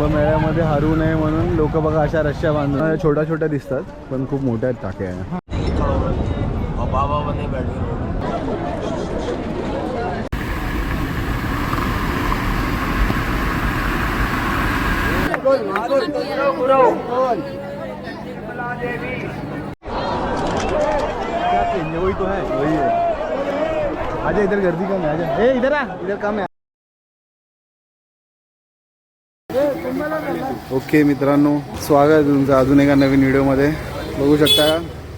कुंभमेळ्यामध्ये हरू नये म्हणून लोक बघा अशा रश्या बांधून छोट्या छोट्या दिसतात पण खूप मोठ्या आहेत टाक्या आहे. वही तो है, वही है. आजा इधर गर्दी कम है, आजा. ए इधर आ, इधर कम है. ओके मित्रांनो, स्वागत आहे तुमचं अजून एका नवीन व्हिडिओमध्ये. बघू शकता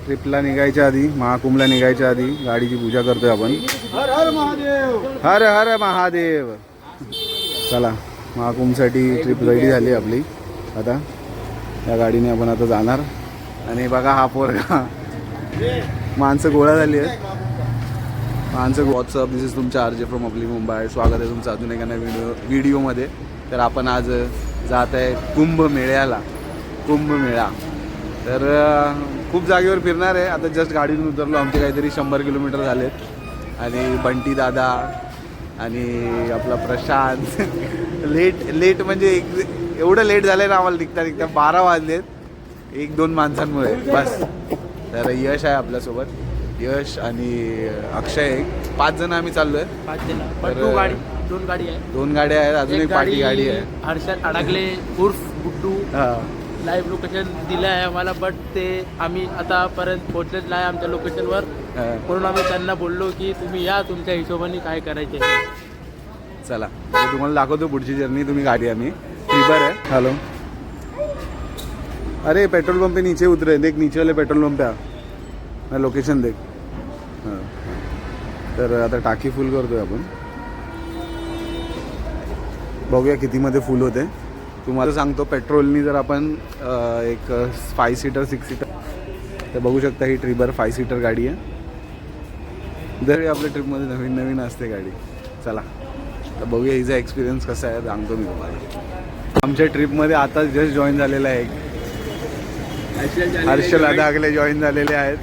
ट्रिपला निघायच्या आधी, महाकुंभला निघायच्या आधी गाडीची पूजा करतोय आपण. हर हर महादेव, हर हर महादेव. चला, महाकुंभसाठी ट्रिप रेडी झाली आपली. आता या गाडीने आपण आता जाणार. आणि बघा हा पोरगा, माणसं गोळा झाली आहेत. माणसं. व्हॉट्सअप, दिस इज तुमच्या आरजे फ्रॉम अपली मुंबई. स्वागत आहे तुमचं अजून एका नवीन व्हिडिओमध्ये. तर आपण आज जात आहे कुंभमेळ्याला. कुंभमेळा तर खूप जागेवर फिरणार आहे. आता जस्ट गाडीतून उतरलो. आमचे काहीतरी 100 किलोमीटर झालेत. आणि बंटी दादा आणि आपला प्रशांत लेट म्हणजे एवढं लेट झालं ना आम्हाला निघता 12 वाजलेत 1-2 माणसांमुळे बस. तर यश आहे आपल्यासोबत, यश आणि अक्षय. 5 जण आम्ही चाललोय. 5 जण. दोन गाडी आहे. 2 गाड्या आहेत, अजून एक पार्टी गाडी आहे. हर्षद अडकले उर्फ गुड्डू लाईव्ह लोकेशन दिलं आहे आम्हाला, बट ते आम्ही आतापर्यंत पोहोचलेच नाही आमच्या लोकेशनवर. म्हणून आम्ही त्यांना बोललो की तुम्ही या, तुमच्या हिशोबाने काय करायचे. चला तुम्हाला दाखवतो पुढची जर्नी. तुम्ही गाडी आम्ही ट्रिपर है. हेलो, अरे पेट्रोल पंप पे नीचे उतरे, देख नीचे वाले पेट्रोल पंप पे मैं लोकेशन देख. हां, तर आता टाकी फुल करतोय आपण. बघूया कितीमध्ये फुल होते. तुम्हाला सांगतो, पेट्रोलनी जर आपण एक 5 सीटर 6 सीटर तर बघू शकता ही ट्रिपर 5 सीटर गाडी आहे. दर आपल्या ट्रिपमध्ये नवीन नवीन असते गाडी. चला तर बघूया हिचा एक्सपिरियन्स कसा आहे, सांगतो मी तुम्हाला. आमच्या ट्रिपमध्ये आता जस्ट जॉईन झालेला आहे हर्षल अदागले जॉईन झालेले आहेत.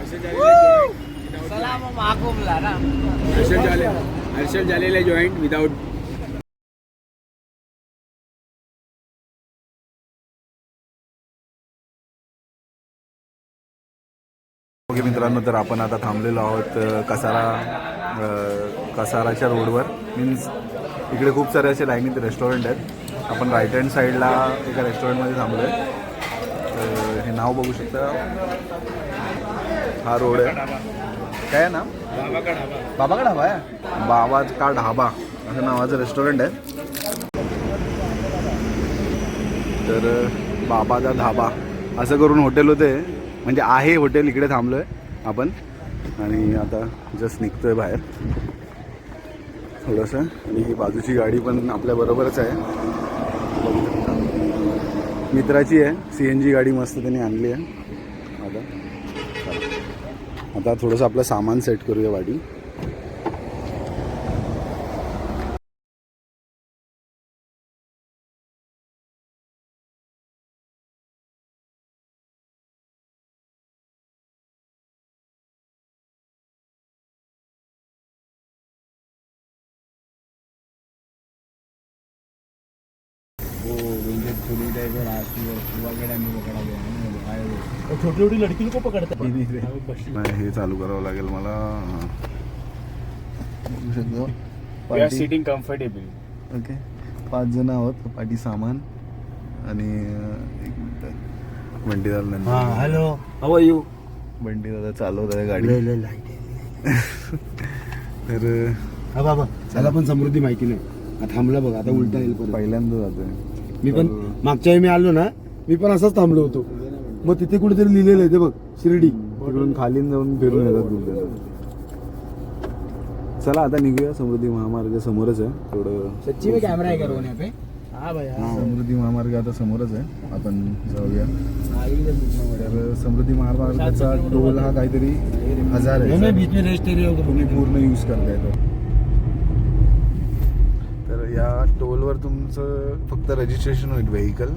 हर्षल झालेले जॉईन विदाउट. ओके मित्रांनो, तर आपण आता थांबलेलो आहोत कसाराच्या रोडवर. मीन्स इकडे खूप सारे असे लाईनीत रेस्टॉरंट आहेत. आपण राईट हँड साईडला एका रेस्टॉरंटमध्ये थांबलो आहे. हे नाव बघू शकता, हा रोड आहे. काय आहे नाव? बाबा का ढाबा आहे. बाबा का ढाबा असं नावाचं रेस्टॉरंट आहे. तर बाबाचा धाबा असं करून हॉटेल होते, म्हणजे आहे हॉटेल. इकडे थांबलो आहे आपण आणि आता जस्ट निघतो आहे बाहेर थोडंसं. आणि ही बाजूची गाडी पण आपल्याबरोबरच आहे, बघू शकता. मित्राची आहे, CNG गाडी मस्त त्यांनी आणली आहे. आता थोडंसं आपलं सामान सेट करूया गाडी. छोटी छोटी लड़की को पकडतात. हे चालू करावं लागेल मला. Sitting comfortable. ओके, 5 जण आहोत. पाठी सामान आणि एक मिनिट. बंटी दादा. Hello, how are you? Bunty दादा चालवत आहे गाडी. तर हा बाबा, त्याला पण समृद्धी माहिती नाही. थांबला बघ, आता उलटा येईल. पहिल्यांदा जातोय मी पण. मागच्या वेळी मी आलो ना, मी पण असंच थांबलो होतो. मग तिथे कुठेतरी लिहिलेलं आहे ते बघ, शिर्डी. तिकडून खाली जाऊन फिरून येतात दूध. चला आता निघूया. समृद्धी महामार्ग समोरच आहे. थोडं सच्ची में कॅमेरा आहे का यहाँ पे? समृद्धी महामार्ग आता समोरच आहे, आपण जाऊया. तर समृद्धी महामार्गाचा टोल हा काहीतरी 1000 आहे. बीच में रेस्ट एरिया तुम्ही पूर्ण यूज करताय तो. तर या टोलवर तुमचं फक्त रजिस्ट्रेशन होईल व्हेकल.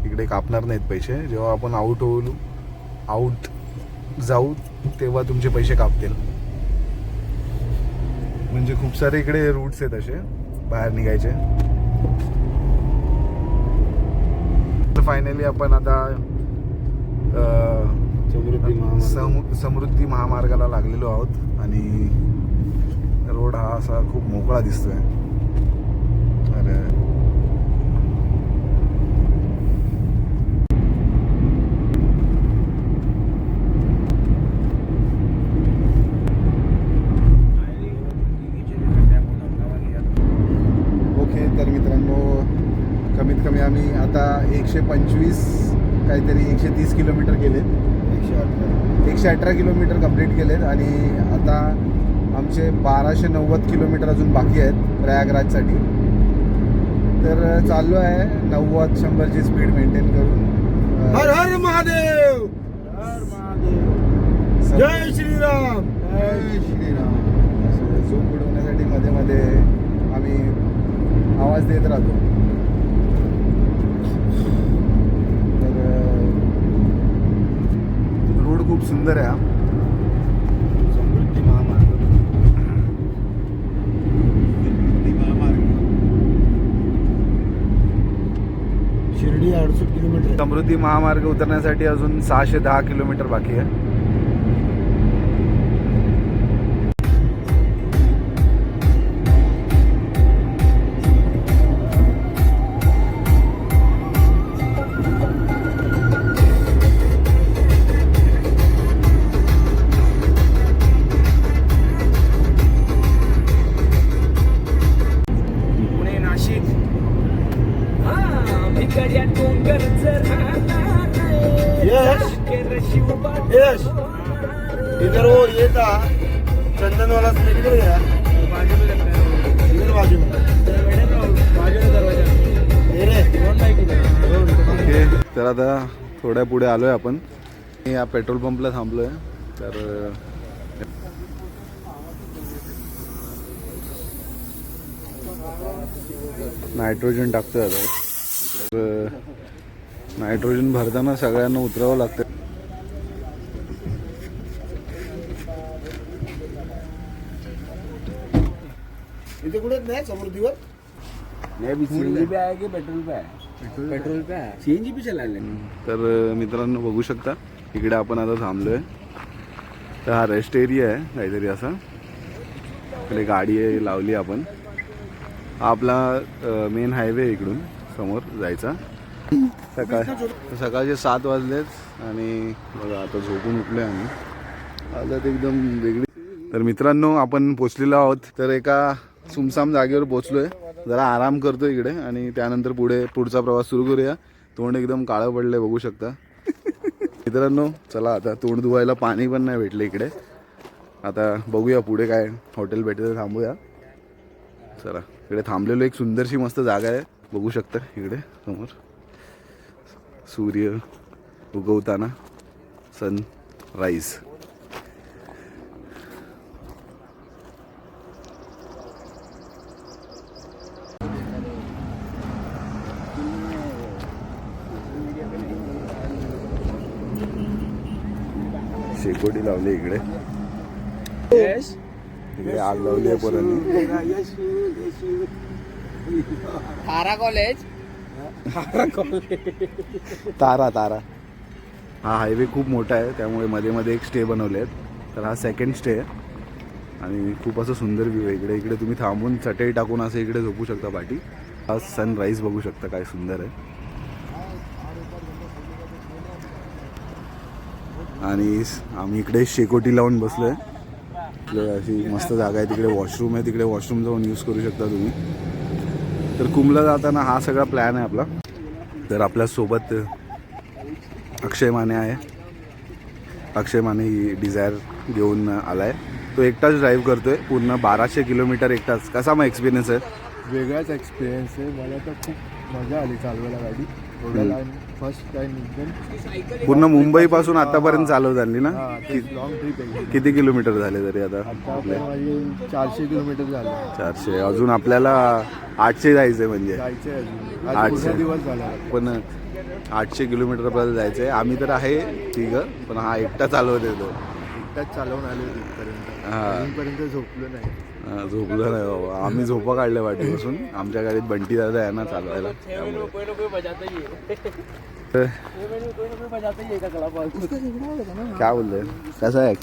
इकडे कापणार नाहीत पैसे. जेव्हा आपण आउट जाऊ तेव्हा तुमचे पैसे कापतील. म्हणजे खूप सारे इकडे रूट्स आहेत असे बाहेर निघायचे. फायनली आपण आता समृद्धी महामार्गाला लागलेलो आहोत आणि रोड हा असा खूप मोकळा दिसतोय. तर ओके, तर मित्रांनो कमीत कमी आम्ही आता 125 काहीतरी 130 किलोमीटर केलेत. 118 किलोमीटर कंप्लीट केलेत आणि आता आमचे 1290 किलोमीटर अजून बाकी आहेत प्रयागराजसाठी. तर चाललो आहे 90-100ची स्पीड मेंटेन करून. हर हर महादेव, हर महादेव, जय श्रीराम, जय श्रीराम असं झोप उडवण्यासाठी मध्ये मध्ये आम्ही आवाज देत राहतो. रोड खूप सुंदर आहे हा. समृद्धी महामार्ग. शिर्डी 68 किलोमीटर. समृद्धी महामार्ग उतरण्यासाठी अजून 610 किलोमीटर बाकी आहे. यश इधर वो ये था चंदन वाला किधर गया? इधर बाजू में ओके, तर आता थोड्या पुढे आलोय आपण. या पेट्रोल पंपला थांबलोय. तर नायट्रोजन टाकतोय आता. तर नायट्रोजन भरताना सगळ्यांना उतरावं लागतं. इथे कुठे नाही समृद्धीवर सीएनजी पे आहे की पेट्रोल पे आहे? पेट्रोल पे आहे. सीएनजी पे चलायला. तर मित्रांनो बघू शकता इकडे आपण आता थांबलोय. तर हा रेस्ट एरिया आहे काहीतरी असा. इकडे गाडी आहे लावली आपण. हा आपला मेन हायवे इकडून समोर जायचा. सकाळचे 7 वाजलेत आणि बघा आता झोपून उठलोय आम्ही. हालत एकदम वेगळी. तर मित्रांनो आपण पोचलेलो आहोत. तर एका सुमसाम जागेवर पोचलोय. जरा आराम करतो इकडे आणि त्यानंतर पुढचा प्रवास सुरू करूया. तोंड एकदम काळं पडलंय बघू शकता. मित्रांनो चला आता तोंड धुवायला पाणी पण नाही भेटलं इकडे. आता बघूया पुढे काय हॉटेल भेटते तर थांबूया. चला इकडे थांबलेलो. एक सुंदरशी मस्त जागा आहे बघू शकता इकडे समोर. सूर्य उगवताना सनराईज. शेकोटी लावली इकडे. इकडे आग लावली आहे पोरांनी. तारा कॉलेज. तारा तारा. हा हायवे खूप मोठा आहे त्यामुळे मध्ये मध्ये एक स्टे बनवले आहेत. तर हा सेकंड स्टे आहे आणि खूप असं सुंदर व्ह्यू आहे इकडे. इकडे तुम्ही थांबून चटई टाकून असं इकडे झोपू शकता पाठी. हा सनराईज बघू शकता काय सुंदर आहे. आणि आम्ही इकडे शेकोटी लावून बसलोय. अशी मस्त जागा आहे. तिकडे वॉशरूम आहे. तिकडे वॉशरूम जाऊन यूज करू शकता तुम्ही. तर कुमला जाताना हा सगळा प्लॅन आहे आपला. तर आपल्यासोबत अक्षय माने आहे. अक्षय माने ही डिझायर घेऊन आलाय. तो एकटाच ड्राईव्ह करतोय पूर्ण 1200 किलोमीटर एकटाच. कसा मग एक्सपिरियन्स आहे? वेगळाच एक्सपिरियन्स आहे. मला तर खूप मजा आली चालवायला गाडी. फर्स्ट टाइम एकदम पूर्ण मुंबई पासून आतापर्यंत चालवत आणली ना. लॉंग ट्रिप आहे. किती किलोमीटर झाले तरी आता? माझी 400 किलोमीटर झालं. 400. अजून आपल्याला 800 जायचंय म्हणजे. जायचंय अजून. 800 दिवस झाला. पण 800 किलोमीटर पर्यंत जायचंय. आम्ही तर आहे तिघं पण हा एकटा चालवत येतो. एकटाच चालवून आलो तिथपर्यंत. हा. अजूनपर्यंत झोपलो नाही. झोपलं नाही बाबा, आम्ही झोपा काढल्या वाटेपासून. आमच्या गाडीत बंटी दादा आहे ना चालवायला, त्यामुळे. कोई ना कोई बजाता ही है. तर कोई ना कोई बजाता ही है का क्लब हाउस. काय बोलतोय, कसा आहे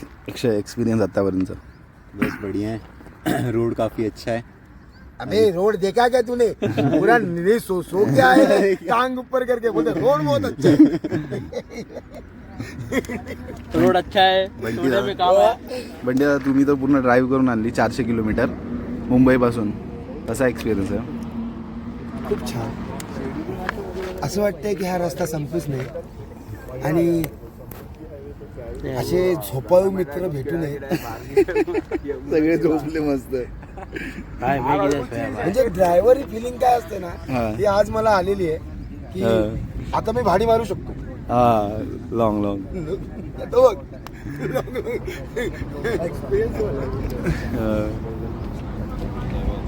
एक्सपिरियन्स आतापर्यंत? बस बढ़िया है. रोड काफी अच्छा है. अबे रोड देखा क्या तूने? पूरा नहीं सो क्या है टांग ऊपर करके बोलते रोड बहुत अच्छा है. रोड अच्छा है, बंटी सोने दादा. में काम है. बंटी दादा, तुम्ही तर पूर्ण ड्राईव्ह करून आणली 400 किलोमीटर मुंबईपासून. कसा एक्सपिरियन्स आहे? खूप छान. असं वाटतंय की हा रस्ता संपूच नाही आणि असे झोपाळू मित्र भेटू नये. सगळे झोपले मस्त. काय मी गेल्या म्हणजे ड्रायव्हर फिलिंग काय असते ना, हा. ती आज मला आलेली आहे की हा. आता मी भाडी मारू शकतो. हा, लॉंग लॉंग. तो बघ.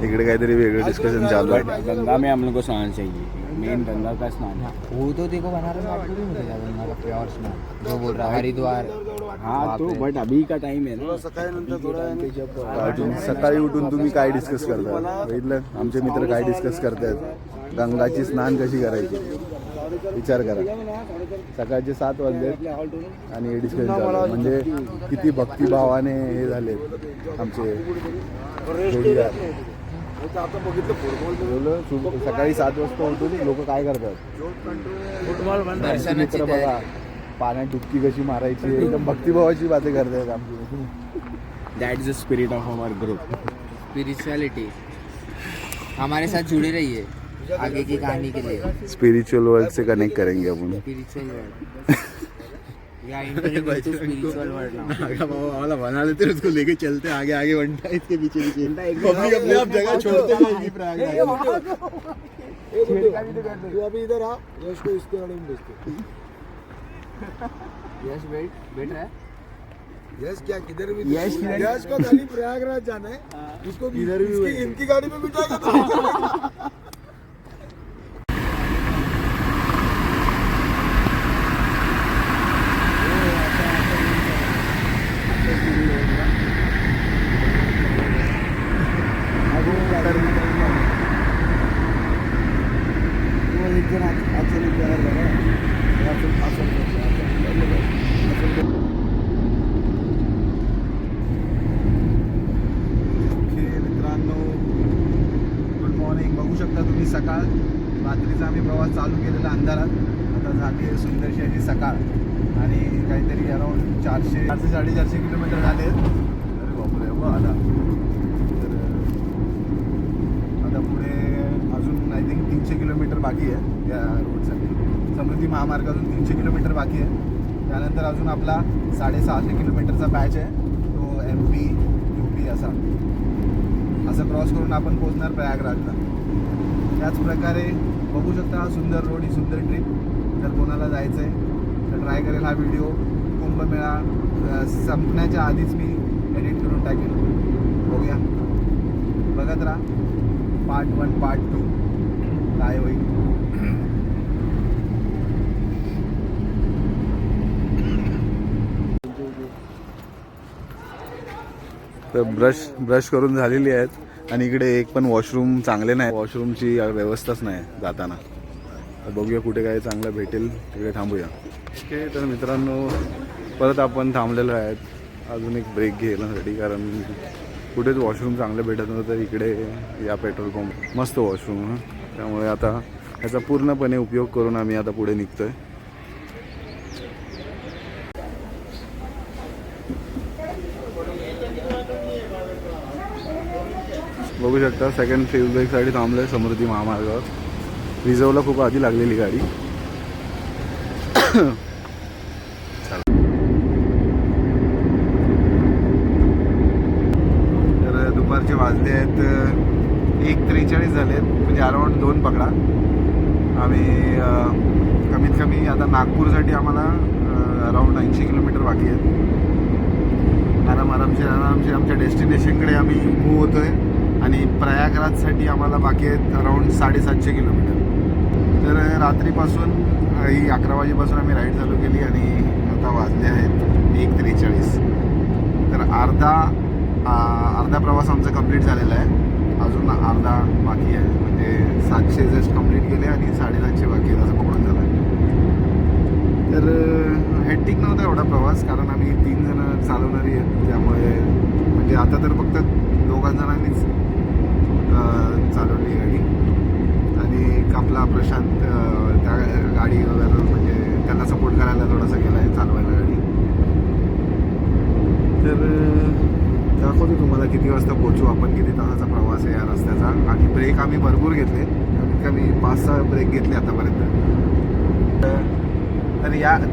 इकडे काहीतरी वेगळं डिस्कशन चालू आहे. गंगा में हम लोग को स्नान चाहिए. मेन गंगा का स्नान है. वो तो देखो बनारस में आपको भी मिलेगा गंगा का प्योर स्नान जो बोल रहा है हरिद्वार. हाँ तो बट अभी का टाइम है ना. सकाळी उठून तुम्ही काय डिस्कस करता? बघितलं आमचे मित्र काय डिस्कस करतायत, गंगाची स्नान कशी करायची. विचार करा, सकाळचे 7 वाजले आणि हे डिस्कशन चालू आहे. म्हणजे किती भक्तिभावाने हे झाले आमचे जोडीदार. बोललो, सकाळी 7 वाजता उठून लोक काय करतात, फुटबॉल बन आमचे मित्र बघा पाण्यात डुबकी कशी मारायची, एकदम भक्तिभावाची बातें करतायत आमची. That is the spirit of our group. Spirituality हमारे साथ जुड़े रहिए आगे की कहानी के लिए. स्पिरिचुअल वर्ल्ड से कनेक्ट करेंगे अपन. स्पिरिचुअल वर्ल्ड या interview to spiritual world now. वाला बना लेते उसको लेके चलते आगे आगे बनता है इसके पीछे पीछे. पब्लिक अपने आप जगह छोड़ते नहीं प्रयागराज. तू अभी इधर आ, यश को इसके गाड़ी में भेजते. यस बैठ रहा है. यश क्या किधर भी यश को खाली प्रयागराज जाना है, उसको इधर भी इनकी गाड़ी में बिठाएगा तो. मित्रांनो, गुड मॉर्निंग. बघू शकता तुम्ही सकाळ. रात्रीचा आम्ही प्रवास चालू केलेला अंधारात. आता झाली आहे सुंदरशी अशी सकाळ आणि काहीतरी अराउंड 400-450 किलोमीटर झाले आहेत. अरे बापरे, आला. तर आता पुढे अजून आय थिंक 300 किलोमीटर बाकी आहे या रोडसाठी. समृद्धी महामार्गातून 300 किलोमीटर बाकी आहे. त्यानंतर अजून आपला 650 किलोमीटरचा पॅच आहे, तो MP UP असं क्रॉस करून आपण पोहोचणार प्रयागराजला. त्याच प्रकारे बघू शकता हा सुंदर रोड, ही सुंदर ट्रिप. जर कोणाला जायचं आहे तर ट्राय करेल हा व्हिडिओ. कुंभमेळा संपण्याच्या आधीच मी एडिट करून टाकेल. बघूया, बघत राहा. पार्ट 1 पार्ट 2 काय होईल. तर ब्रश करून झालेली आहेत आणि इकडे एक पण वॉशरूम चांगले नाही. वॉशरूमची व्यवस्थाच नाही जाताना. तर बघूया कुठे काय चांगलं भेटेल तिकडे थांबूया. ओके, तर मित्रांनो परत आपण थांबलेलो आहेत अजून एक ब्रेक घेण्यासाठी, कारण कुठेच वॉशरूम चांगलं भेटत नव्हतं. तर इकडे या पेट्रोल पंप मस्त वॉशरूम. त्यामुळे आता याचा पूर्णपणे उपयोग करून आम्ही आता पुढे निघतोय. बघू शकता सेकंड फ्यूल ब्रेकसाठी थांबलो आहे समृद्धी महामार्गावर. रिझर्वला खूप आधी लागलेली गाडी. तर दुपारचे वाजले आहेत 1:43 झाले आहेत, म्हणजे अराउंड 2 पकडा. आम्ही कमीत कमी आता नागपूरसाठी आम्हाला अराउंड 80 किलोमीटर बाकी आहेत. आरामसे आमच्या डेस्टिनेशनकडे आम्ही मूव्ह होतो आहे. आणि प्रयागराजसाठी आम्हाला बाकी आहेत अराउंड 750 किलोमीटर. तर रात्रीपासून ही 11 वाजेपासून आम्ही राईड चालू केली आणि आता वाजले आहेत 1:43. अर्धा प्रवास आमचा कंप्लीट झालेला आहे, अजून अर्धा बाकी आहे. म्हणजे 700 जस्ट कंप्लीट केले आणि 750 बाकी आहे, असं पकडून झालं. तर हेक्टिक नव्हता एवढा प्रवास, कारण आम्ही 3 जण चालवणारी आहेत, त्यामुळे म्हणजे आता तर फक्त 2 जणांनीच चालवली गाडी. आणि आपला प्रशांत त्या गाडीवर म्हणजे त्यांना सपोर्ट करायला थोडासा गेला आहे चालवायला गाडी. तर दाखवतो तुम्हाला किती वाजता पोहोचू आपण, किती तासाचा प्रवास आहे या रस्त्याचा. आणि ब्रेक आम्ही भरपूर घेतले, कमीत कमी 5-6 ब्रेक घेतले आतापर्यंत.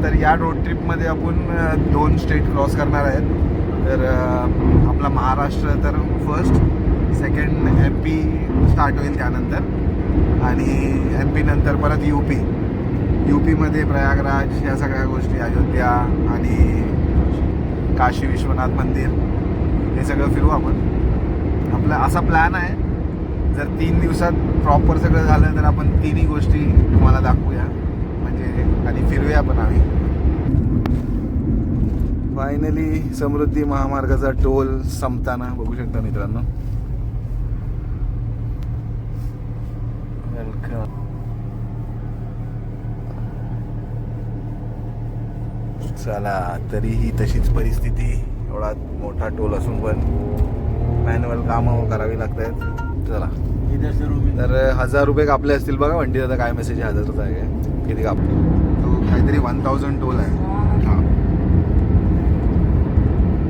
तर या रोड ट्रिपमध्ये आपण 2 स्टेट क्रॉस करणार आहेत. तर आपला महाराष्ट्र तर फर्स्ट, सेकंड MP स्टार्ट होईल त्यानंतर, आणि MP नंतर परत UPमध्ये प्रयागराज, या सगळ्या गोष्टी, अयोध्या आणि काशी विश्वनाथ मंदिर, हे सगळं फिरू आपण. आपला असा प्लॅन आहे, जर 3 दिवसात प्रॉपर सगळं झालं तर आपण 3ही गोष्टी तुम्हाला दाखवूया म्हणजे, आणि फिरूया पण आम्ही. फायनली समृद्धी महामार्गाचा टोल संपताना बघू शकता मित्रांनो. वेलकम. चला, तरीही तशीच परिस्थिती, एवढा मोठा टोल असून पण मॅन्युअल कामं करावी लागत आहेत. चला, तर 1000 रुपये कापले असतील बघा वंटीत. आता काय मेसेज आहे 1000चा आहे काय, किती कापले तो, काहीतरी 1000 टोल आहे. हां,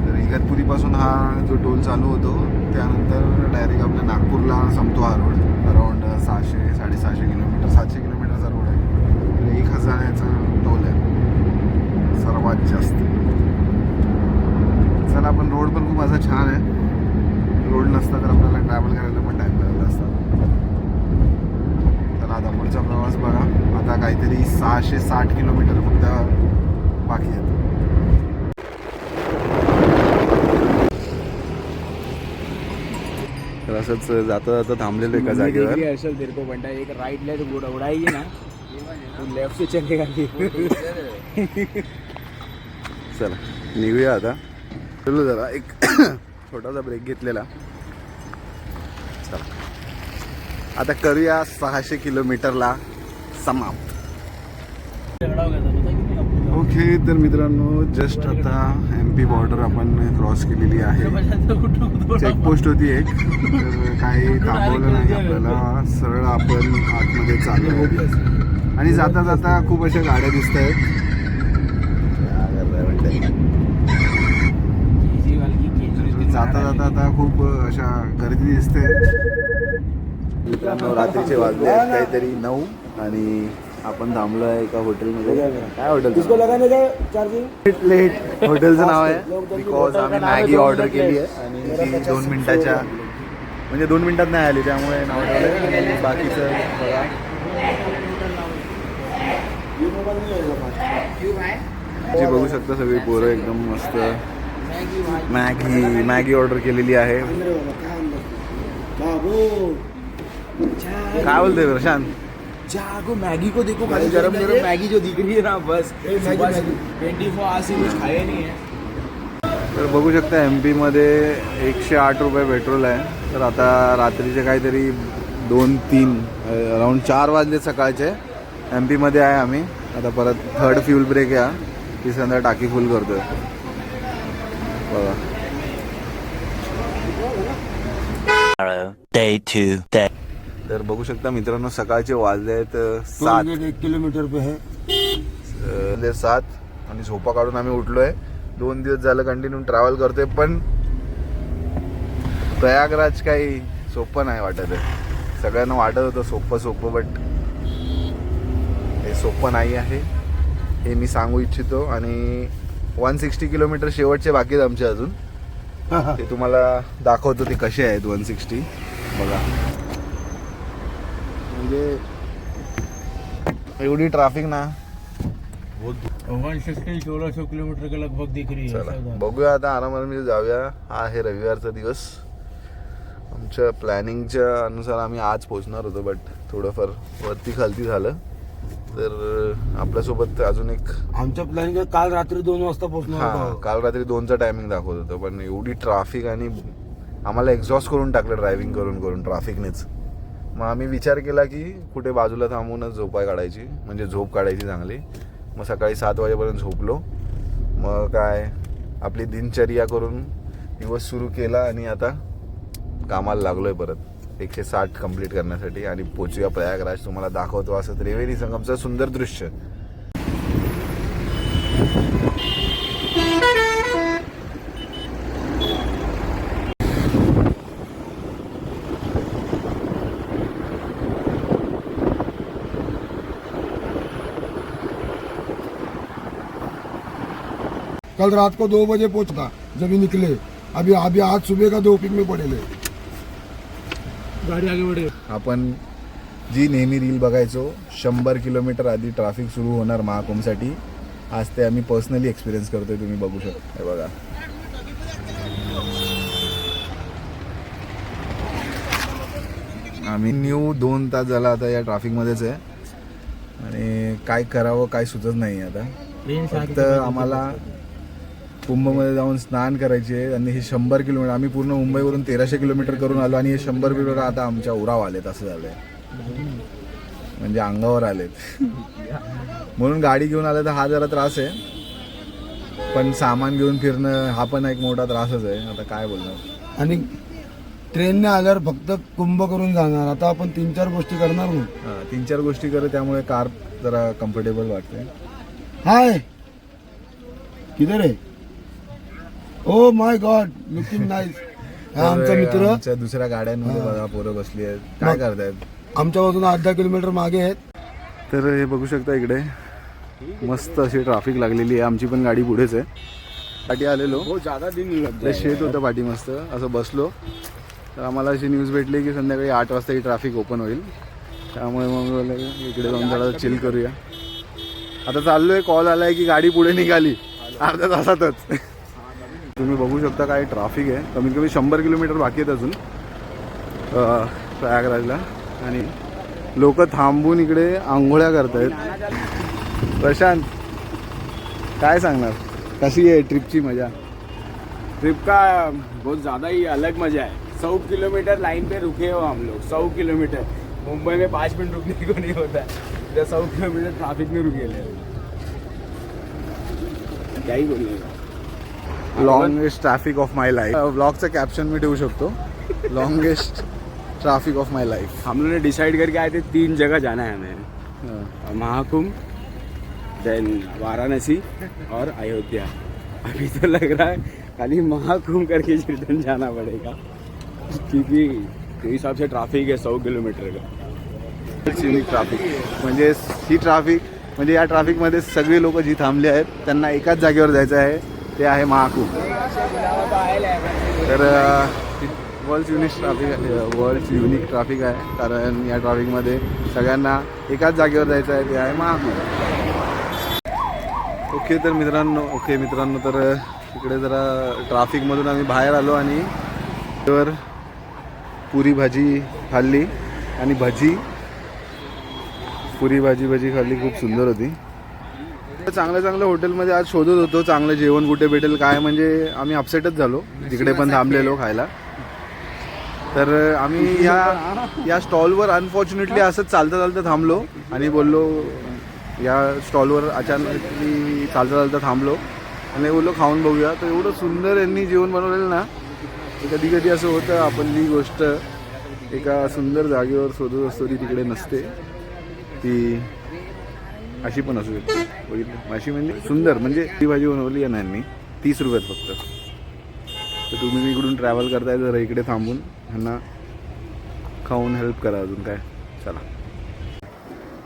तर इगतपुरीपासून हा जो टोल चालू होतो त्यानंतर डायरेक्ट आपल्या नागपूरला संपतो हा रोड. अराऊंड 600-650 किलोमीटर, 700 किलोमीटरचा रोड आहे. तर 1000 याचा टोल आहे सर्वात जास्त. चला, आपण रोड पण खूप असा छान आहे. रोड नसता तर आपल्याला ट्रॅव्हल करायला पण टाईम लागला असता. चला, आता पुढचा प्रवास बघा. आता काहीतरी 660 किलोमीटर फक्त बाकी आहेत. तर असंच जाता जाता थांबलेलो एका जागेवर. असल तेरे को बंटा एक राइट ले तो उड़ाइए ना, तो लेफ्ट से चलेगा. चला, निघूया आता. चलो, जरा एक छोटासा ब्रेक घेतलेला. चला, आता करूया 600 किलोमीटरला समाप्त. ओके, तर मित्रांनो, जस्ट आता MP बॉर्डर आपण क्रॉस केलेली आहे. चेकपोस्ट होती एक, तर काही थांबवलं नाही आपल्याला. सरळ आपण आतमध्ये चाललो आणि जाता जाता खूप अशा गाड्या दिसत आहेत. जाता जाता आता खूप अशा गर्दी दिसते. मित्रांनो, रात्रीचे वाजले आहेत काहीतरी 9 आणि आपण थांबलो आहे एका हॉटेलमध्ये. काय हॉटेल? लेट हॉटेलचं नाव आहे, बिकॉज आम्ही मॅगी ऑर्डर केली आहे आणि ती 2 मिनिटाच्या म्हणजे 2 मिनिटात नाही आली, त्यामुळे नाव ठेवलं. आणि बाकीचं बघा, जी बघू शकता सगळी पोरं एकदम मस्त मॅगी ऑर्डर केलेली आहे. काय बोलते प्रशांत? जागो मैगी को देखो, खाली गरम गरम मैगी जो दिख रही है ना, बस 24 आवर्स से कुछ खाया नहीं है. तर बघू शकता MP मध्ये 108 रुपये पेट्रोल आहे. तर आता रात्रीचे काहीतरी 2-3 अराऊंड 4 वाजले सकाळचे. MP मध्ये आहे आम्ही. आता परत 3rd फ्यूल ब्रेक आहे, तिसऱ्यांदा टाकी फुल करतोय बघा. Day 2. तर बघू शकता मित्रांनो, सकाळचे वाजले आहेत 7. 1 किलोमीटर पे है 7 आणि झोपा काढून आम्ही उठलोय. 2 दिवस झालं कंटिन्यू ट्रॅव्हल करतोय, पण प्रयागराज काही सोपं नाही वाटत आहे. सगळ्यांना वाटत होतं सोपं, बट हे सोपं नाही आहे हे मी सांगू इच्छितो. आणि 160 किलोमीटर शेवटचे बाकी आहेत आमचे अजून, ते तुम्हाला दाखवतो ते कसे आहेत 160 बघा. म्हणजे एवढी ट्रॅफिक ना, 160-1600 किलोमीटर के लगभग दिख रही है. चला बघूया आता आरामात जाऊया. हा आहे रविवारचा दिवस. आमच्या प्लॅनिंगच्या अनुसार आम्ही आज पोहोचणार होतो, बट थोडंफार वरती खालती झालं. तर आपल्यासोबत अजून एक आमच्या प्लॅनिंग काल रात्री 2 वाजता पोहोचणार हा होतो. काल रात्री 2चा टायमिंग दाखवत होतं, पण एवढी ट्रॅफिक आणि आम्हाला एक्झॉस्ट करून टाकलं ड्रायव्हिंग करून करून ट्रॅफिकनेच. मग आम्ही विचार केला की कुठे बाजूला थांबूनच झोपाय काढायची, म्हणजे झोप काढायची चांगली. मग सकाळी 7 वाजेपर्यंत झोपलो. मग काय आपली दिनचर्या करून दिवस सुरू केला आणि आता कामाला लागलोय परत 160 कंप्लीट करण्यासाठी आणि पोचूया प्रयागराज. तुम्हाला दाखवतो असं त्रिवेणी संगमचं सुंदर दृश्य. कल रात को 2 बजे पहुंचता जब ही निकले. अभी अभी आज सुबह का 2 पिक में पड़ेले. गाडी आगे बढे. आपण जी नेहमी रील बघायचो 100 किलोमीटर आधी ट्रॅफिक सुरू होणार महाकुंभसाठी, आज ते आम्ही पर्सनली एक्सपिरियन्स करतोय. तुम्ही बघू शकता, हे बघा. आम्ही न्यू 2 तास झाला आता या ट्रॅफिकमध्येच आहे आणि काय करावं काय सुचत नाही आता. फक्त आम्हाला कुंभमध्ये जाऊन स्नान करायचे आहे आणि हे 100 किलोमीटर आम्ही पूर्ण मुंबईवरून 1300 किलोमीटर करून आलो आणि हे 100 किलोमीटर आता आमच्या उराव आलेत असं झालंय, म्हणजे अंगावर आलेत. म्हणून गाडी घेऊन आलं तर हा जरा त्रास आहे, पण सामान घेऊन फिरणं हा पण एक मोठा त्रासच आहे. आता काय बोलणार. आणि ट्रेनने आल्यावर फक्त कुंभ करून जाणार. आता आपण 3-4 गोष्टी करणार ना. 3-4 गोष्टी करत, त्यामुळे कार जरा कम्फर्टेबल वाटते. हाय किधर आहे. Oh my God looking nice. हा आमचा मित्र. आमच्या दुसऱ्या गाड्यांमध्ये बघा पोरं बसली आहेत, काय करतायत. आमच्या बाजून 8-10 किलोमीटर मागे आहेत. तर हे बघू शकता इकडे मस्त अशी ट्रॅफिक लागलेली आहे. आमची पण गाडी पुढेच आहे. पाठी आलेलो लय शेत होतं पाठी, मस्त असं बसलो तर आम्हाला अशी न्यूज भेटली की संध्याकाळी 8 वाजता ही ट्रॅफिक ओपन होईल. त्यामुळे मग इकडे जाऊन जरा चिल करूया. आता चाललोय, कॉल आलाय की गाडी पुढे निघाली अर्ध्या तासातच. तुम्ही बघू शकता काय ट्रॅफिक आहे. कमीत कमी 100 किलोमीटर बाकी आहेत अजून प्रयागराजला आणि लोक थांबून इकडे आंघोळ्या करतायत. प्रशांत काय सांगणार, कशी आहे ट्रिपची मजा. ट्रिप का बहुत ज़्यादा ही अलग मज़ा है. 100 किलोमीटर लाइन पे रुके हो हम लोग. 100 किलोमीटर मुंबई में 5 मिनट रुकने को नहीं होता है. इधर 100 किलोमीटर ट्रैफिक में रुके ले. क्या ही बोलने का. Longest traffic of my life. ब्लॉगचं कॅप्शन मी ठेवू शकतो, longest traffic of my life. हम लोगों ने डिसाइड करके आए थे 3 जगह जाना है हमें. महाकुंभ, देन वाराणसी और अयोध्या. अभी तो लग रहा है खाली महाकुंभ करके रिटर्न जाना पड़ेगा क्योंकि के हिसाब से ट्रैफिक है 100 किलोमीटर का. युनिक ट्रॅफिक म्हणजे ही ट्रॅफिक म्हणजे या ट्रॅफिकमध्ये सगळे लोक जी थांबले आहेत त्यांना एकाच जागेवर जायचं आहे, ते आहे महाकुंभ. तर वर्ल्ड युनिक ट्रॅफिक आहे, कारण या ट्रॅफिकमध्ये सगळ्यांना एकाच जागेवर जायचं आहे, ते आहे महाकुंभ. ओके मित्रांनो तर इकडे जरा ट्रॅफिकमधून आम्ही बाहेर आलो आणि तर पुरी भाजी खाल्ली आणि पुरी भाजी खाल्ली, खूप सुंदर होती. चांगल्या हॉटेलमध्ये आज शोधत होतो चांगलं जेवण कुठे भेटेल काय, म्हणजे आम्ही अपसेटच झालो जिकडे पण थांबलेलो खायला. तर आम्ही या स्टॉलवर अनफॉर्च्युनेटली असंच चालता थांबलो आणि बोललो या स्टॉलवर अचानकली चालता थांबलो आणि बोललो खाऊन बघूया. तर एवढं सुंदर यांनी जेवण बनवलेलं ना, कधी असं होतं आपली गोष्ट एका सुंदर जागेवर शोधत असतो ती तिकडे नसते, ती अशी पण असू शकते. बघितलं अशी म्हणजे सुंदर, म्हणजे ती भाजी बनवली आहे ना यांनी 30 रुपयात फक्त. तर तुम्ही इकडून ट्रॅव्हल करताय जरा इकडे थांबून ह्यांना खाऊन हेल्प करा. अजून काय, चला.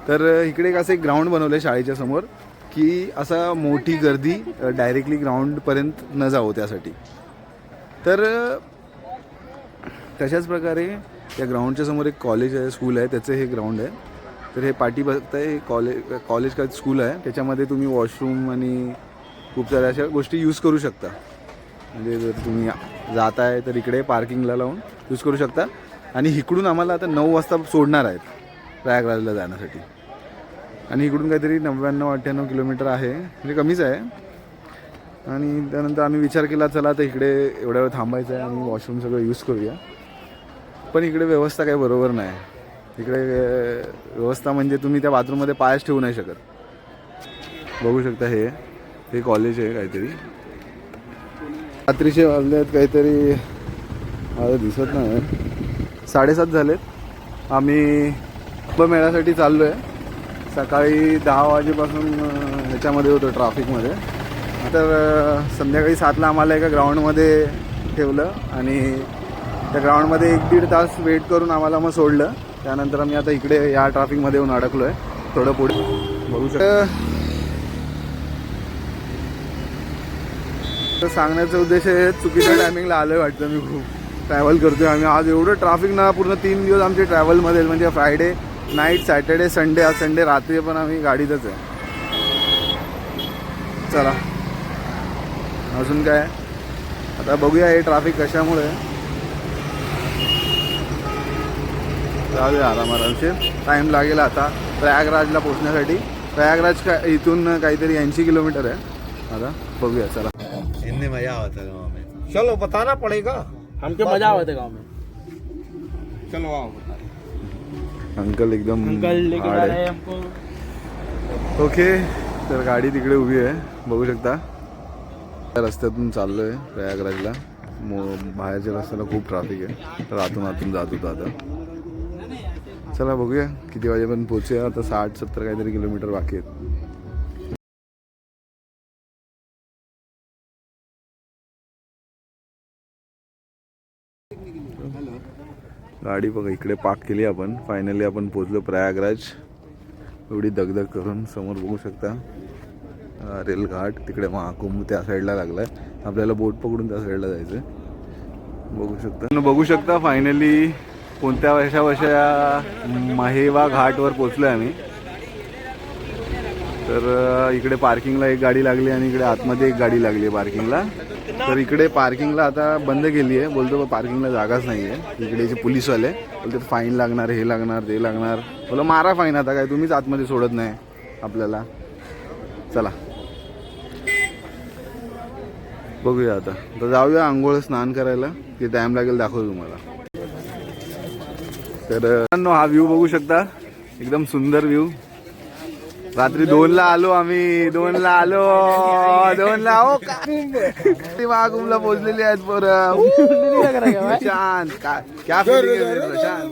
तर इकडे एक असं एक ग्राउंड बनवलं आहे शाळेच्या समोर की असा मोठी गर्दी डायरेक्टली ग्राउंडपर्यंत न जावं त्यासाठी. तर तशाच प्रकारे या ग्राउंडच्या समोर एक कॉलेज आहे, स्कूल आहे, त्याचं हे ग्राउंड आहे. तर हे पाठी बघताय कॉलेज का स्कूल आहे, त्याच्यामध्ये तुम्ही वॉशरूम आणि खूप साऱ्या अशा गोष्टी यूज करू शकता. म्हणजे जर तुम्ही जाताय तर इकडे पार्किंगला लावून यूज करू शकता. आणि इकडून आम्हाला आता 9 वाजता सोडणार आहेत प्रयागराजला जाण्यासाठी. आणि इकडून काहीतरी 99-98 किलोमीटर आहे, म्हणजे कमीच आहे. आणि त्यानंतर आम्ही विचार केला चला आता इकडे एवढ्या वेळ थांबायचं आहे आणि वॉशरूम सगळं यूज करूया. पण इकडे व्यवस्था काही बरोबर नाही. इकडे व्यवस्था म्हणजे तुम्ही त्या बाथरूममध्ये पायच ठेवू नाही शकत. बघू शकता हे कॉलेज आहे काहीतरी. रात्रीचे वाजले आहेत काहीतरी, मला दिसत नाही, 7:30 झालेत. आम्ही कुंभमेळ्यासाठी चाललो आहे. सकाळी 10 वाजेपासून ह्याच्यामध्ये होतो ट्रॅफिकमध्ये. तर संध्याकाळी 7ला आम्हाला एका ग्राउंडमध्ये ठेवलं आणि त्या ग्राउंडमध्ये 1-1.5 तास वेट करून आम्हाला मग सोडलं. त्यानंतर आम्ही आता इकडे या ट्रॅफिकमध्ये येऊन अडकलो आहे. थोडं पुढे बघू शकता. तर सांगण्याचा उद्देश आहे चुकीच्या टायमिंगला आलो आहे वाटतं. मी खूप ट्रॅव्हल करतो आहे आम्ही आज. एवढं ट्रॅफिक ना, पूर्ण 3 दिवस आमचे ट्रॅव्हलमध्ये, म्हणजे फ्रायडे नाईट, सॅटर्डे, संडे. आज संडे रात्री पण आम्ही गाडीतच आहे. चला अजून काय आता बघूया हे ट्रॅफिक कशामुळे. जाऊया आरामशीर. टाईम लागेल आता प्रयागराजला पोचण्यासाठी. प्रयागराज का इथून काहीतरी 80 किलोमीटर आहे. आता बघूया चला. इतने मजा आता गाँव में. चलो बताना पड़ेगा. हमके मजा आवत है गाँव में. चलो आओ. अंकल एकदम अंकल लेके hard जा आहे. रहे हैं हमको. ओके, तर गाडी तिकडे उभी आहे बघू शकता. रस्त्यातून चाललो आहे प्रयागराजला. बाहेरच्या रस्त्याला खूप ट्रॅफिक आहे, तर आतून जात होतो आता. चला बघूया किती वाजेपर्यंत पोहोचूया. आता 60-70 काहीतरी किलोमीटर बाकी आहेत. गाडी बघा इकडे पार्क केली आपण. फायनली आपण पोचलो प्रयागराज. एवढी दगदग करून समोर बघू शकता रेलघाट. तिकडे महाकुंभ त्या साईडला लागला आहे. आपल्याला बोट पकडून त्या साईडला जायचं. बघू शकता फायनली कोणत्या वर्षा महेवा घाटवर पोचलो आहे आम्ही. तर इकडे पार्किंगला एक गाडी लागली आणि इकडे आतमध्ये एक गाडी लागली आहे पार्किंगला. तर इकडे पार्किंगला आता बंद केली आहे. बोलतो पार्किंगला जागाच नाही आहे. इकडे जे पोलीसवाले बोलतात फाईन लागणार, हे लागणार, ते लागणार. बोला मारा फाईन, आता काय तुम्हीच आतमध्ये सोडत नाही आपल्याला. चला बघूया आता. तर जाऊया आंघोळ स्नान करायला. ते टाईम लागेल दाखवतो तुम्हाला. तर हा व्ह्यू बघू शकता, एकदम सुंदर व्ह्यू. रात्री 2ला आलो आम्ही. 2ला आलो. महाकुंभला पोहोचलेली आहेत पोरं. शांत क्या फीलिंग है प्रशांत?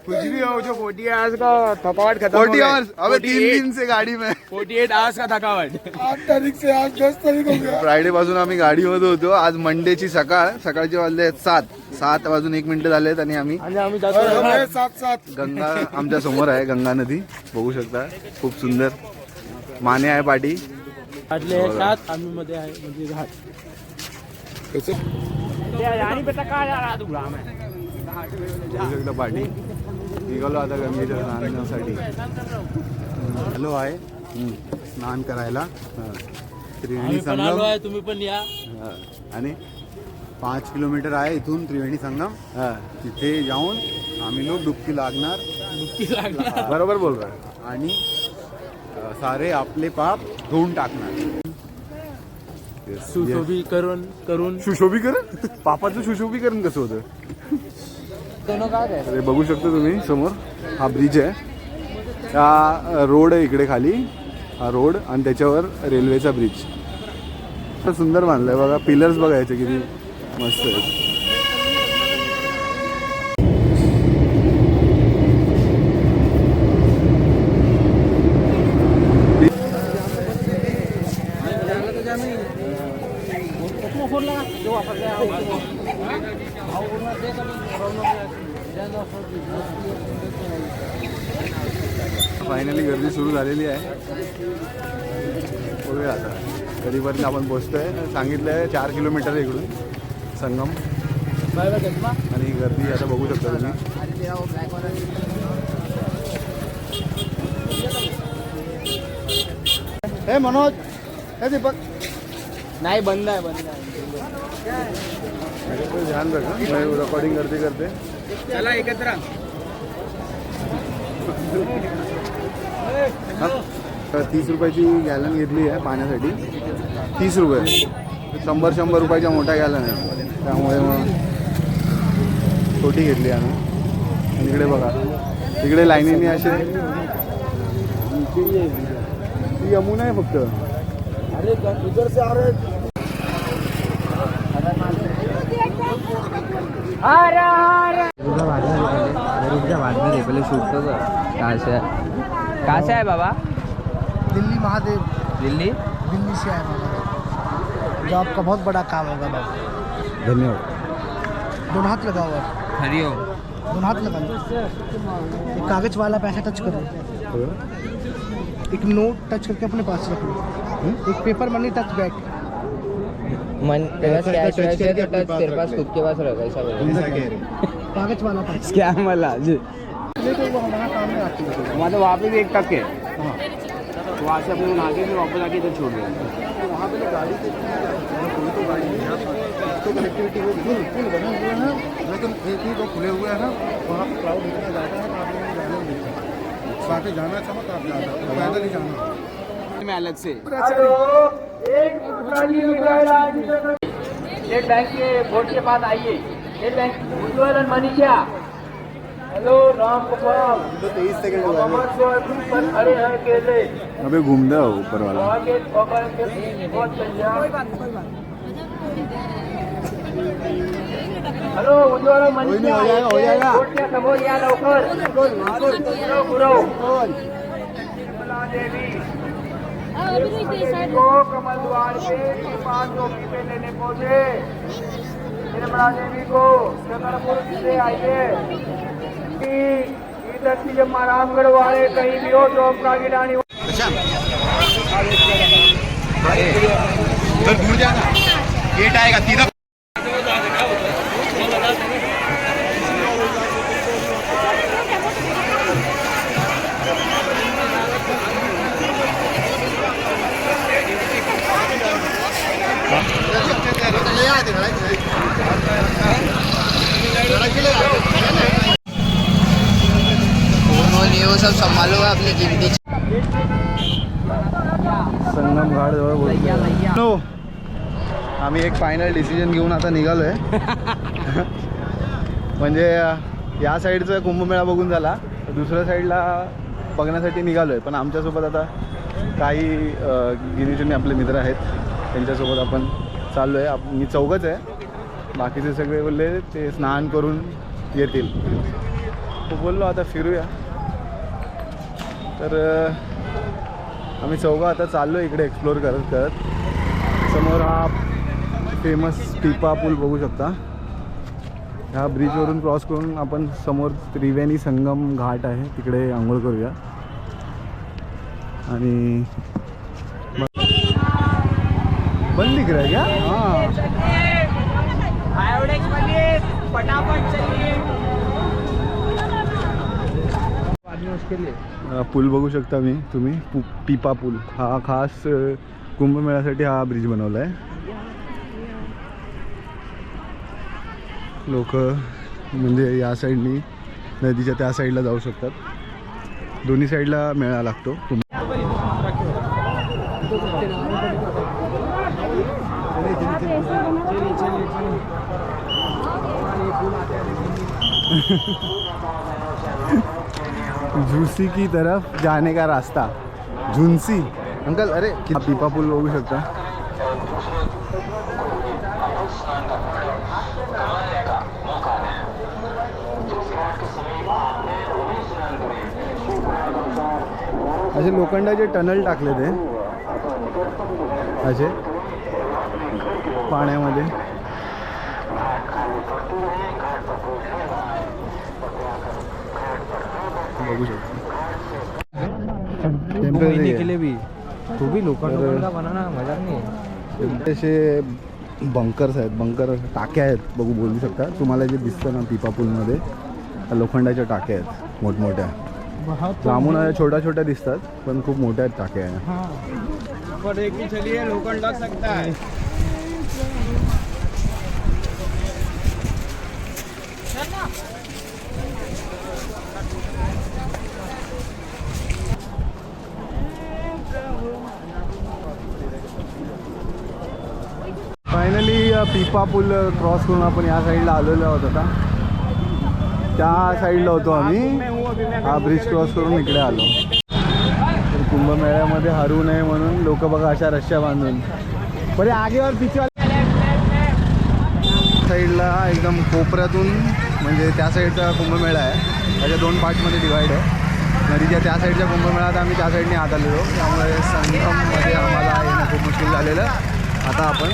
कुछ भी हो, जो 40 आवर्स का थकावट खत्म 40 आवर्स. अबे 3 दिन से गाडी में. 48 आवर्स का थकावट. 8 तारीख से आज 10 तारीख हो गया. फ्रायडे पासून आम्ही गाडीमध्ये होतो. आज मंडेची सकाळचे वाजले आहेत 7 वाजून 1 मिनिट झाले आहेत आणि आम्ही आम्ही जातो. 7-7. गंगा आमच्या समोर आहे. गंगा नदी बघू शकता, खूप सुंदर. माने आहे पाठी. आतले 7 आम्ही मध्ये आहे म्हणजे घाट. बघू शकता पाठी. निघालो आता गंगेच्या स्नानासाठी. आलो आहे स्नान करायला. त्रिवेणी आम्ही पण आलो संगम. आहे, तुम्ही पण या. आणि 5 किलोमीटर आहे इथून त्रिवेणी संगम. तिथे जाऊन आम्ही लोक डुबकी लागणार. डुबकी लागणार. बरोबर बोल रहा. आणि सारे आपले पाप धुवून टाकणार. सुशोभीकरण सुशोभीकरण. पापाचं सुशोभीकरण कसं होतं ते बघू शकता तुम्ही समोर. हा ब्रिज आहे. हा रोड आहे इकडे खाली. हा रोड आणि त्याच्यावर रेल्वेचा ब्रिज. सुंदर बांधलाय बघा. पिलर्स बघायचे किती मस्त आहेत. फायनली गर्दी सुरू झालेली आहे. बघूया आता कधीपर्यंत आपण पोहोचतोय. सांगितलंय 4 किलोमीटर आहे इकडून संगम. आणि गर्दी आता बघू शकता तुम्ही. हे मनोज, हे दीपक. नाही, बंद आहे. ध्यान रखा, मैं रिकॉर्डिंग करते चला एकत्र. तर 30 रुपयाची गॅलन घेतली आहे पाण्यासाठी. 30 रुपये. 100 रुपयाच्या मोठ्या गॅलन आहे, त्यामुळे मग छोटी घेतली आम्ही. आणि इकडे बघा, इकडे लाईनीने असे ती यमुना आहे फक्त. अरे इधर से आ रहे पहले शूट तो कर. कहाँ से है बाबा? दिल्ली महादेव, दिल्ली. दिल्ली से आए बाबा. जो आपका बहुत बड़ा काम होगा बाबा. धन्यवाद. दोनों हाथ लगाओ आप. हरिओम. दोनों हाथ लगा लो. एक कागज वाला पैसा टच करो. एक नोट टच करके अपने पास रख लो. एक पेपर मनी टच बैक. मन कैश वैसे तो टच तेरे पास खुद के पास रहेगा ऐसा बोलो. कागज वाला पैसा. क्या मला काम में आती है. हमारे वहाँ पे भी एक टक है. वहाँ से अपने आगे फिर वापस आके इधर छोड़ दिया. वहाँ पे गाड़ी कोई तो गाड़ी है यहाँ तो कनेक्टिविटी वो पुल बने हुए हैं, लेकिन एक ही वो खुले हुए हैं ना. वहाँ पे क्राउड इतना ज़्यादा है, आप लोग जाने नहीं देते. बाकी जाना चाहो तो आप जाना, पैदल ही जाना. मैं अलग से स्टेट बैंक के बोर्ड के पास आइए. स्टेट बैंक उज्ज्वल मनी क्या. हेलो राम गोपाल. 23 सेकंड पर खड़े हैं केले. अबे घूम दो ऊपर वाला. आगे पकड़ के बहुत हेलो उज्ज्वल मनी क्या. हो जाएगा. बोर्ड के समोर या लवकर. गुरु निर्मला देवी को कमल द्वार पे 5 चौकी पे लेने पहुंचे. निर्मला देवी को चंद्रपुर से आइए. इधर से जब रामगढ़ वाले कहीं भी हो तो आपका गिरानी. दूर जाना, गेट आएगा सीधा. वो सब संभालो अपनी गिनती. संगम घाट जवळ बोलतो. आम्ही एक फायनल डिसिजन घेऊन आता निघालो आहे. म्हणजे या साईडचा कुंभमेळा बघून झाला, दुसऱ्या साईडला बघण्यासाठी निघालो आहे. पण आमच्यासोबत आता काही गिरीजनी आपले मित्र आहेत, त्यांच्यासोबत आपण चाललो आहे. मी चौघच आहे, बाकीचे सगळे बोलले ते स्नान करून येतील. तो बोललो आता फिरूया. तर आम्ही चौघं आता चाललो इकडे एक्सप्लोर करत करत. समोर हा फेमस टिपा पूल बघू शकता. ह्या ब्रिजवरून क्रॉस करून आपण समोर त्रिवेणी संगम घाट आहे, तिकडे आंघोळ करूया. आणि बंद दिख रहा है क्या? फटाफट चलिए. पूल बघू शकता तुम्ही टिपा पूल. हा खास कुंभमेळ्यासाठी हा ब्रिज बनवला आहे. लोक म्हणजे या साईडनी नदीच्या त्या साईडला जाऊ शकतात. दोन्ही साईडला मेळा लागतो. झुंसी की तरफ जाने का रास्ता. झुंसी अंकल, अरे पीपा पूल बघू शकता. असे लोखंडाचे टनल टाकले ते असे पाण्यामध्ये. बघू शकतो. तो भी लोखंड का बनाना मजाक नाही. असे बंकर्स आहेत, बंकर टाक्या आहेत बघू बोलू शकता. तुम्हाला जे दिसतं ना पीपा पूलमध्ये लोखंडाच्या टाक्या आहेत मोठमोठ्या. लांबून छोट्या छोट्या दिसतात पण खूप मोठ्या आहेत टाक्या आहे. पर एक ही चलिए लोखंड लग सकता है. पिपा पूल क्रॉस करून आपण या साईडला आलेलो आहोत आता. त्या साईडला होतो आम्ही, हा ब्रिज क्रॉस करून इकडे आलो. तर कुंभमेळ्यामध्ये हरू नये म्हणून लोक बघा अशा रश्या बांधून बरे आगेवर पिछे साईडला एकदम कोपऱ्यातून, म्हणजे त्या साईडचा कुंभमेळा आहे. त्याच्या 2 पार्टमध्ये डिवाईड आहे. नदीच्या त्या साईडच्या कुंभमेळ्यात आम्ही त्या साईडने आत आलेलो, त्यामुळे संगममध्ये आम्हाला येणं खूप मुश्किल झालेलं. आता आपण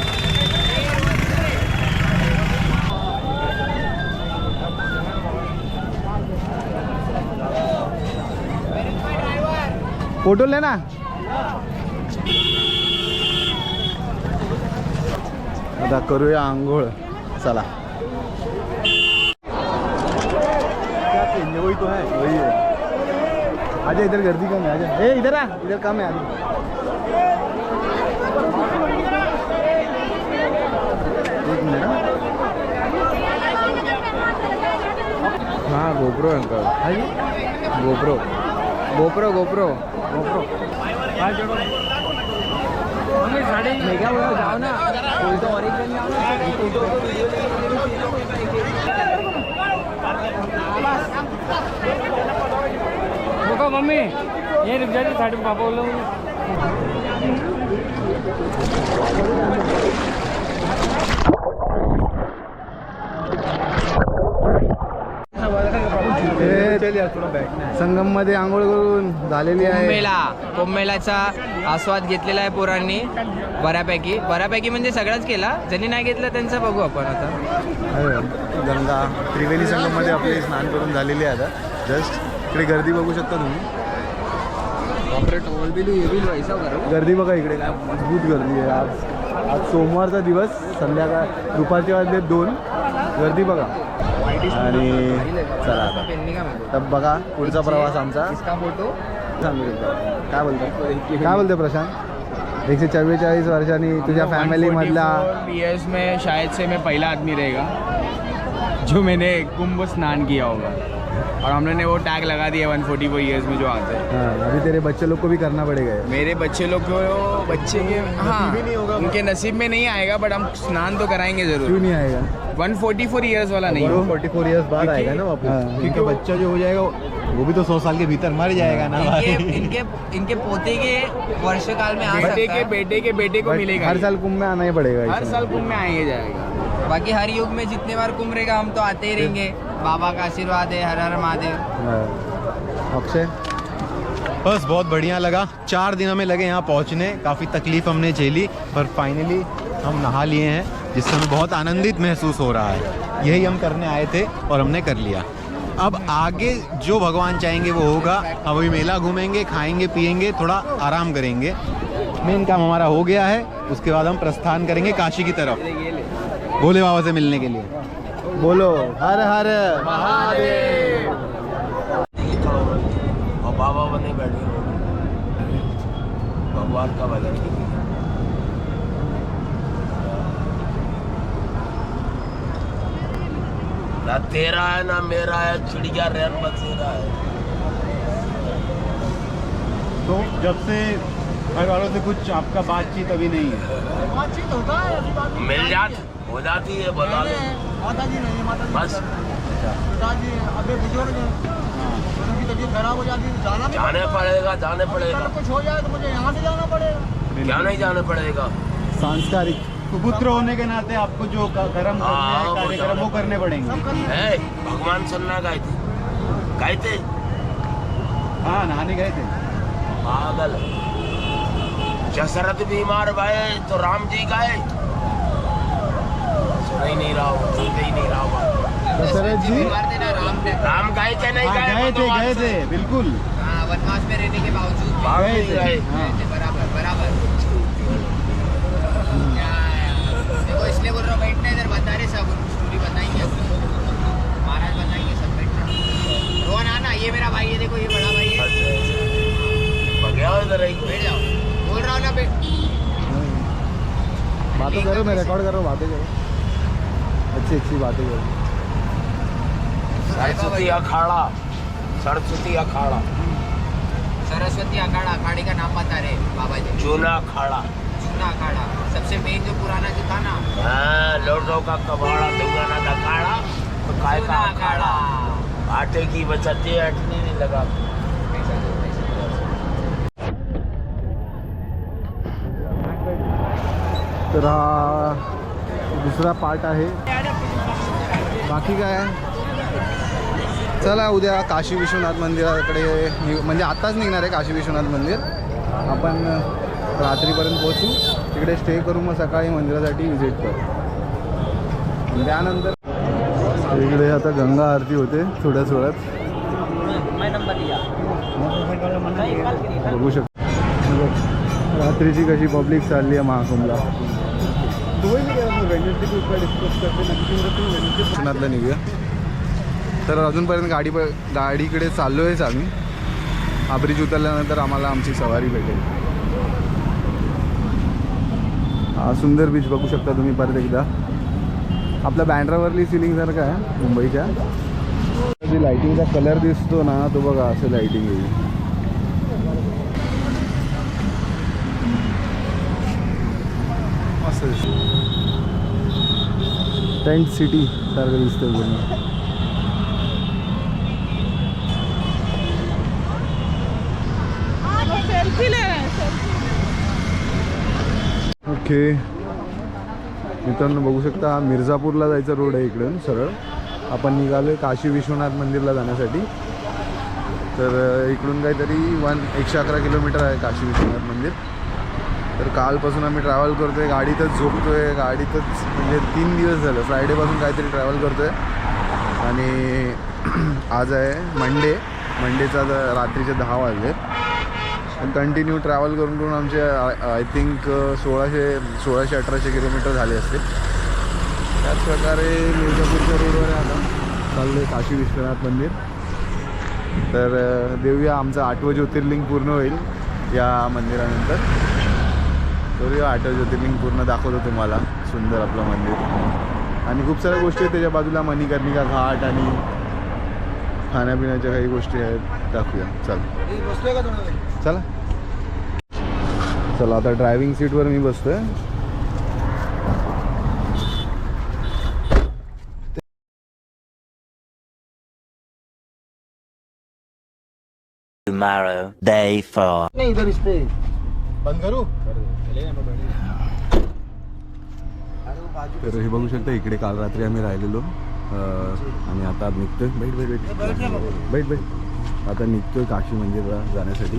फोटो ले ना. आता करूया आंघोळ, चला. वही तो है, वही है. आजा इधर गर्दी कम है, आजा. ए इधर आ, इधर कम है आजा. एक मिनट. हाँ GoPro uncle, GoPro GoPro GoPro GoPro मैं क्या बोल रहा हूँ, जाओ ना कोई तो ओरिजिनल रुको मम्मी ये रुक जाती साइड में पापा बोल रहा हूँ. संगममध्ये आंघोळ करून झालेली आहे. कुंभमेळ्याचा आस्वाद घेतलेला आहे पोरांनी बऱ्यापैकी म्हणजे सगळंच केला. ज्यांनी नाही घेतलं त्यांचं बघू आपण आता. गंगा त्रिवेणी संगममध्ये आपले स्नान करून झालेली आहे आता. जस्ट इकडे गर्दी बघू शकता तुम्ही. गर्दी बघा इकडे, काय मजबूत गर्दी आहे. आज सोमवारचा दिवस, संध्याकाळ दुपारचे वाजले 2. गर्दी बघा. आणि चला आता बघा पुढचा प्रवास आमचा. काय बोलतो प्रशांत? 144 वर्षांनी तुझ्या फॅमिली मधला ईयर्स में शायद से मैं पहला आदमी रहेगा जो मैंने कुंभ स्नान किया होगा. और हम लोगों ने वो टैग लगा दिया 144 ईयर्स में जो आते हैं. हाँ, अभी तेरे बच्चे लोग को भी करना पड़ेगा. मेरे बच्चे लोग को हाँ उनके नसीब में नहीं आएगा, बट हम स्नान तो कराएंगे जरूर. क्यों नहीं आएगा? 144 ईयर्स वाला नहीं. 44 इयर्स बाद आएगा ना वापस, क्योंकि बच्चा जो हो जाएगा वो भी तो 100 साल के भीतर मर जाएगा ना. इनके पोते के वर्षकाल में आ सकता है. बेटे के बेटे को मिलेगा. हर साल कुंभ में आना ही पड़ेगा. हर साल कुंभ में आएंगे जाएगा. बाकी हर युग में जितने बार कुंभ रहेगा हम तो आते ही रहेंगे. बाबा का आशीर्वाद है. हर हर महादेव. अक्षय बस बहुत बढ़िया लगा. 4 दिन हमें लगे यहाँ पहुँचने, काफ़ी तकलीफ हमने झेली, पर फाइनली हम नहा लिए हैं, जिससे हमें बहुत आनंदित महसूस हो रहा है. यही हम करने आए थे और हमने कर लिया. अब आगे जो भगवान चाहेंगे वो होगा. अब अभी मेला घूमेंगे, खाएंगे पिएंगे, थोड़ा आराम करेंगे. मेन काम हमारा हो गया है. उसके बाद हम प्रस्थान करेंगे काशी की तरफ, भोले बाबा से मिलने के लिए. बोलो हर हर महादेव. और बाबा बने बैठे भगवान का भजन कीजिए. ना तेरा है ना मेरा है, चिड़िया रैन बसेरा है. तो जब से घर वालों से कुछ आपका बातचीत अभी नहीं है? बातचीत होता है, मिल जाती हो जाती है. बता दे माताजी नहीं, माता बस पिताजी अबे बुजुर्ग उनकी तबीयत खराब हो जाती है, जाने पड़ेगा. कुछ हो जाए तो मुझे यहाँ से जाना पड़ेगा. क्या नहीं जाना पड़ेगा? सांस्कारिक पुत्र होने के नाते आपको जो कर्म कार्यक्रम वो करने पड़ेंगे. भगवान सन्ना गए थे. हाँ नहाने गए थे. पागल. दशरथ बीमार भये तो राम जी गए. सुन ही नहीं रहा हूँ, सुनते ही नहीं रहा हूँ. दशरथ जी राम गए थे नहीं गए थे बिल्कुल. वनवास में रहने के बावजूद गए. बराबर. देखो इसलिए बोल रहा हूँ बैठना इधर, बता रहे सब स्टोरी बताएंगे, महाराज बताएंगे सब. बैठना रोहन आना, ये मेरा भाई है, देखो ये बड़ा भाई है. इधर बैठ जाओ. बोल रहा हूँ ना बातें करो, मैं रिकॉर्ड कर रहा हूँ. बातें करो, अच्छी बातें करो. सरस्वती अखाड़ा. सरस्वती अखाड़ा अखाड़े का नाम बता रहे बाबा जी. जूना अखाड़ा. ना अखाड़ा सबसे मेन जो पुराना जो था ना हाँ, लोटो का कबाड़ा दुकाना दकाड़ा तो काय का सोना अखाड़ा आटे की बचत हटने नहीं लगा तर हा दुसरा पार्ट आहे. बाकी काय चला उद्या काशी विश्वनाथ मंदिराकडे म्हणजे आत्ताच निघणार आहे काशी विश्वनाथ मंदिर. आपण रात्रीपर्यंत पोहोचू, तिकडे स्टे करू, मग सकाळी मंदिरासाठी विजिट करू. त्यानंतर इकडे आता गंगा आरती होते थोड्याच वेळात, बघू शकता. रात्रीची कशी पब्लिक चालली आहे महाकुंभला. विश्वनाथला निघूया. तर अजूनपर्यंत गाडीकडे चाललो आहेच आम्ही. हा ब्रिज उतरल्यानंतर आम्हाला आमची सवारी भेटेल. हा सुंदर बीच बघू शकता तुम्ही परत एकदा. आपल्या बँड्रावरली सिलिंगसारखं आहे मुंबईच्या. जी लाईटिंगचा कलर दिसतो ना तो बघा, असं लाईटिंग आहे. मस्त टेंट सिटी सारखं दिसतंय पूर्ण. ओके मित्रांनो बघू शकता, हा मिर्झापूरला जायचा रोड आहे इकडून सरळ. आपण निघालो आहे काशी विश्वनाथ मंदिरला जाण्यासाठी. तर इकडून काहीतरी 111 किलोमीटर आहे काशी विश्वनाथ मंदिर. तर कालपासून आम्ही ट्रॅव्हल करतो आहे, गाडीतच झोपतो आहे, गाडीतच म्हणजे 3 दिवस झालं. फ्रायडेपासून काहीतरी ट्रॅव्हल करतो आहे. आणि आज आहे मंडेचा रात्रीचे 10 वाजले. कंटिन्यू ट्रॅव्हल करून करून आमचे आय थिंक 1600-1800 किलोमीटर झाले असते. त्याच प्रकारे मिर्झापूरच्या रोडवर आता चाललं आहे काशी विश्वनाथ मंदिर. तर देऊया, आमचं 8वं ज्योतिर्लिंग पूर्ण होईल या मंदिरानंतर. करूया 8वं ज्योतिर्लिंग पूर्ण, दाखवतो तुम्हाला सुंदर आपलं मंदिर. आणि खूप साऱ्या गोष्टी आहेत त्याच्या बाजूला, मणिकर्णिका घाट आणि खाण्यापिण्याच्या काही गोष्टी आहेत, दाखवूया. चला चला आता ड्रायव्हिंग सीटवर मी बसतोय. Tomorrow, day 4. बंद करू. तर हे बघू शकता, इकडे काल रात्री आम्ही राहिलेलो आणि आता निघतोय. बैठ आता निघतोय काशी मंदिरला जाण्यासाठी.